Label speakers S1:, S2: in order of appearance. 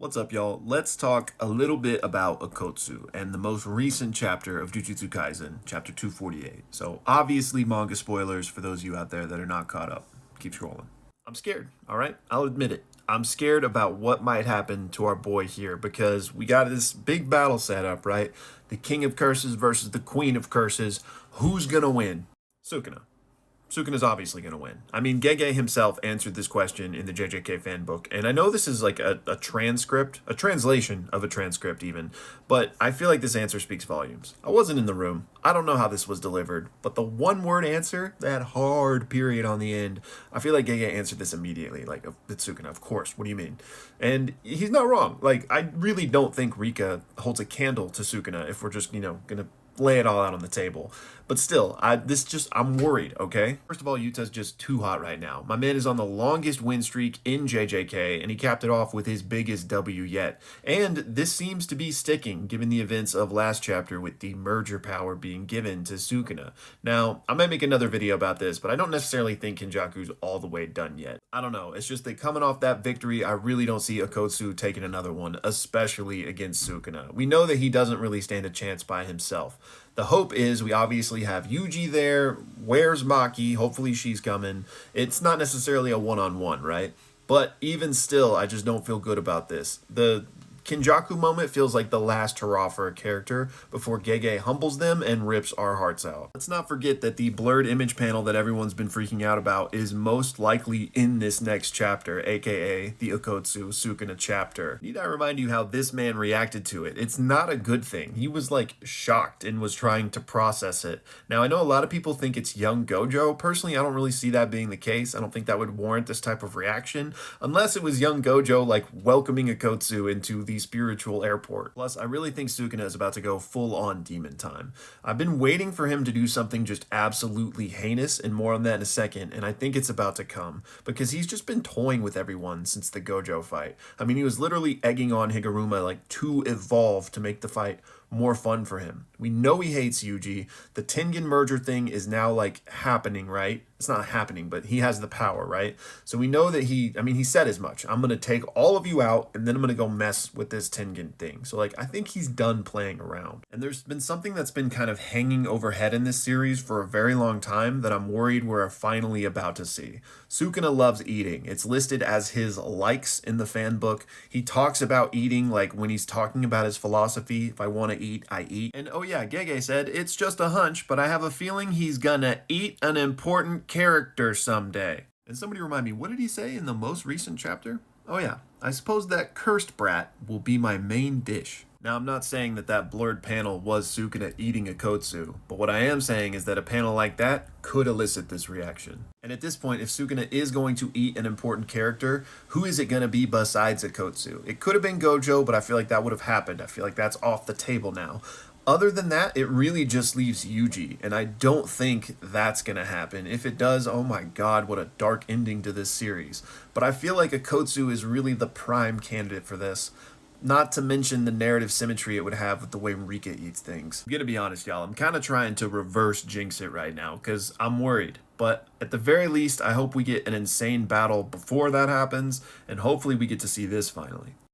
S1: What's up, y'all? Let's talk a little bit about Akotsu and the most recent chapter of Jujutsu Kaisen, chapter 248. So, obviously, manga spoilers for those of you out there that are not caught up. Keep scrolling. I'm scared, all right? I'll admit it. I'm scared about what might happen to our boy here because we got this big battle set up, right? The King of Curses versus the Queen of Curses. Who's gonna win? Sukuna. Sukuna's obviously going to win. I mean, Gege himself answered this question in the JJK fan book, and I know this is like a transcript, a translation of a transcript even, but I feel like this answer speaks volumes. I wasn't in the room. I don't know how this was delivered, but the one-word answer, that hard period on the end, I feel like Gege answered this immediately, like, it's Sukuna, of course, what do you mean? And he's not wrong. Like, I really don't think Rika holds a candle to Sukuna if we're just, going to lay it all out on the table. But still, I'm worried, okay? First of all, Yuta's just too hot right now. My man is on the longest win streak in JJK, and he capped it off with his biggest W yet. And this seems to be sticking, given the events of last chapter with the merger power being given to Sukuna. Now, I might make another video about this, but I don't necessarily think Kenjaku's all the way done yet. I don't know, it's just that coming off that victory, I really don't see Akotsu taking another one, especially against Sukuna. We know that he doesn't really stand a chance by himself. The hope is we obviously have Yuji there. Where's Maki? Hopefully she's coming. It's not necessarily a one-on-one, right? But even still, I just don't feel good about this. The Kinjaku moment feels like the last hurrah for a character before Gege humbles them and rips our hearts out. Let's not forget that the blurred image panel that everyone's been freaking out about is most likely in this next chapter, aka the Akotsu Sukuna chapter. Need I remind you how this man reacted to it? It's not a good thing. He was like shocked and was trying to process it. Now, I know a lot of people think it's young Gojo. Personally, I don't really see that being the case. I don't think that would warrant this type of reaction unless it was young Gojo like welcoming Akotsu into the spiritual airport. Plus, I really think Sukuna is about to go full on demon time. I've been waiting for him to do something just absolutely heinous, and more on that in a second, and I think it's about to come because he's just been toying with everyone since the Gojo fight. I mean, he was literally egging on Higuruma like to evolve to make the fight more fun for him. We know he hates Yuji. The Tengen merger thing is now like happening, right? It's not happening, but he has the power, right? So we know that he said as much. I'm going to take all of you out and then I'm going to go mess with this Tengen thing. So like, I think he's done playing around. And there's been something that's been kind of hanging overhead in this series for a very long time that I'm worried we're finally about to see. Sukuna loves eating. It's listed as his likes in the fan book. He talks about eating like when he's talking about his philosophy. If I want to eat, I eat. And oh yeah, Gege said, it's just a hunch, but I have a feeling he's gonna eat an important character someday. And somebody remind me, what did he say in the most recent chapter? Oh yeah, I suppose that cursed brat will be my main dish. Now, I'm not saying that that blurred panel was Sukuna eating Akotsu, but what I am saying is that a panel like that could elicit this reaction. And at this point, if Sukuna is going to eat an important character, who is it going to be besides Akotsu? It could have been Gojo, but I feel like that would have happened. I feel like that's off the table now. Other than that, it really just leaves Yuji, and I don't think that's going to happen. If it does, oh my god, what a dark ending to this series. But I feel like Akotsu is really the prime candidate for this. Not to mention the narrative symmetry it would have with the way Rika eats things. I'm gonna be honest, y'all, I'm kind of trying to reverse jinx it right now, because I'm worried. But at the very least, I hope we get an insane battle before that happens, and hopefully we get to see this finally.